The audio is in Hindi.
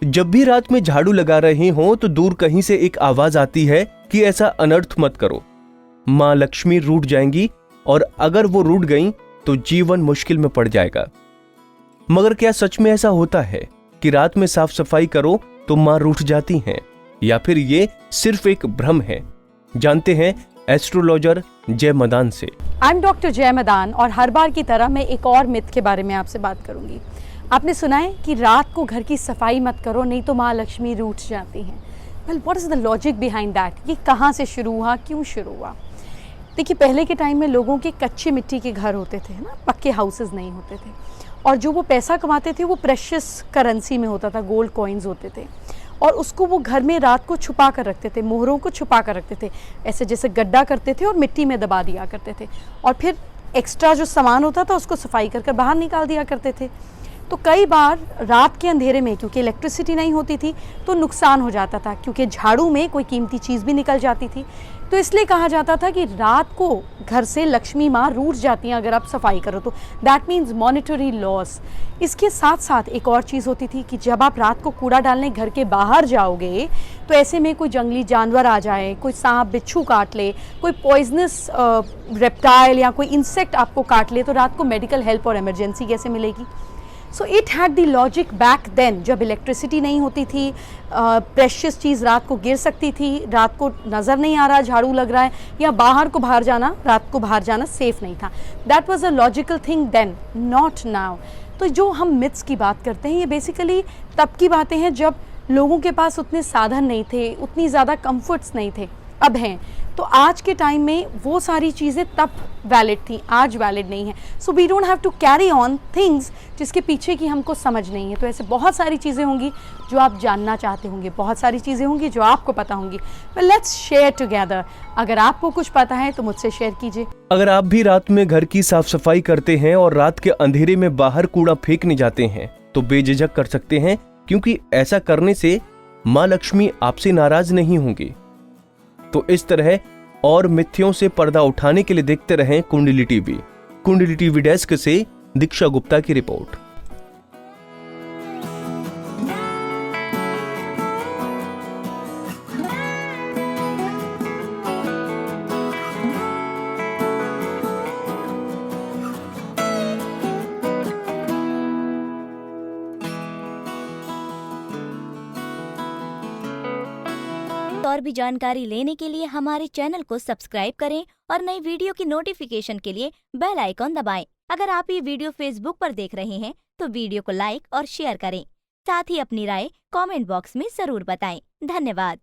जब भी रात में झाड़ू लगा रहे हो तो दूर कहीं से एक आवाज आती है कि ऐसा अनर्थ मत करो, माँ लक्ष्मी रूठ जाएंगी और अगर वो रूठ गईं तो जीवन मुश्किल में पड़ जाएगा। मगर क्या सच में ऐसा होता है कि रात में साफ सफाई करो तो माँ रूठ जाती हैं, या फिर ये सिर्फ एक भ्रम है? जानते हैं एस्ट्रोलॉजर जय मदान से। आई एम डॉक्टर जय मदान और हर बार की तरह मैं एक और मिथ के बारे में आपसे बात करूंगी। आपने सुना है कि रात को घर की सफाई मत करो नहीं तो माँ लक्ष्मी रूठ जाती हैं। Well, what is the logic behind that? ये कहाँ से शुरू हुआ, क्यों शुरू हुआ? देखिए, पहले के टाइम में लोगों के कच्चे मिट्टी के घर होते थे ना, पक्के हाउसेस नहीं होते थे, और जो वो पैसा कमाते थे वो प्रेशियस करेंसी में होता था, गोल्ड कॉइन्स होते थे, और उसको वो घर में रात को छुपा कर रखते थे, मोहरों को छुपा कर रखते थे, ऐसे जैसे गड्ढा करते थे और मिट्टी में दबा दिया करते थे, और फिर एक्स्ट्रा जो सामान होता था उसको सफाई कर बाहर निकाल दिया करते थे। तो कई बार रात के अंधेरे में, क्योंकि इलेक्ट्रिसिटी नहीं होती थी, तो नुकसान हो जाता था, क्योंकि झाड़ू में कोई कीमती चीज़ भी निकल जाती थी। तो इसलिए कहा जाता था कि रात को घर से लक्ष्मी माँ रूठ जाती हैं अगर आप सफाई करो तो। That means monetary loss. इसके साथ साथ एक और चीज़ होती थी कि जब आप रात को कूड़ा डालने घर के बाहर जाओगे तो ऐसे में कोई जंगली जानवर आ जाए, कोई सांप बिच्छू काट ले, कोई पॉइजनस रेप्टाइल या कोई इंसेक्ट आपको काट ले, तो रात को मेडिकल हेल्प और इमरजेंसी कैसे मिलेगी? So it had the logic back then, जब इलेक्ट्रिसिटी नहीं होती थी, प्रेशियस चीज़ रात को गिर सकती थी, रात को नज़र नहीं आ रहा, झाड़ू लग रहा है, या रात को बाहर जाना सेफ नहीं था। That was a logical thing then, not now. तो जो हम मिथ्स की बात करते हैं ये बेसिकली तब की बातें हैं जब लोगों के पास उतने साधन नहीं थे, उतनी ज़्यादा कंफर्ट्स नहीं थे, अब हैं। तो आज के टाइम में वो सारी चीज़ें तब वैलिड थी, आज वैलिड नहीं है। So we don't have to carry on things जिसके पीछे की हमको समझ नहीं है। तो ऐसे बहुत सारी चीज़ें होंगी जो आप जानना चाहते होंगे, बहुत सारी चीज़ें होंगी जो आपको पता होंगी। Well, let's share together. अगर आपको कुछ पता है तो मुझसे शेयर कीजिए। अगर आप भी रात में घर की साफ सफाई करते हैं और रात के अंधेरे में बाहर कूड़ा फेंकने जाते हैं तो बेझिझक कर सकते हैं, क्योंकि ऐसा करने से माँ लक्ष्मी आपसे नाराज नहीं होंगी। तो इस तरह और मिथ्यों से पर्दा उठाने के लिए देखते रहें कुंडली टीवी। कुंडली टीवी डेस्क से दीक्षा गुप्ता की रिपोर्ट। और भी जानकारी लेने के लिए हमारे चैनल को सब्सक्राइब करें और नई वीडियो की नोटिफिकेशन के लिए बेल आइकॉन दबाएं। अगर आप ये वीडियो फेसबुक पर देख रहे हैं तो वीडियो को लाइक और शेयर करें। साथ ही अपनी राय कमेंट बॉक्स में जरूर बताएं। धन्यवाद।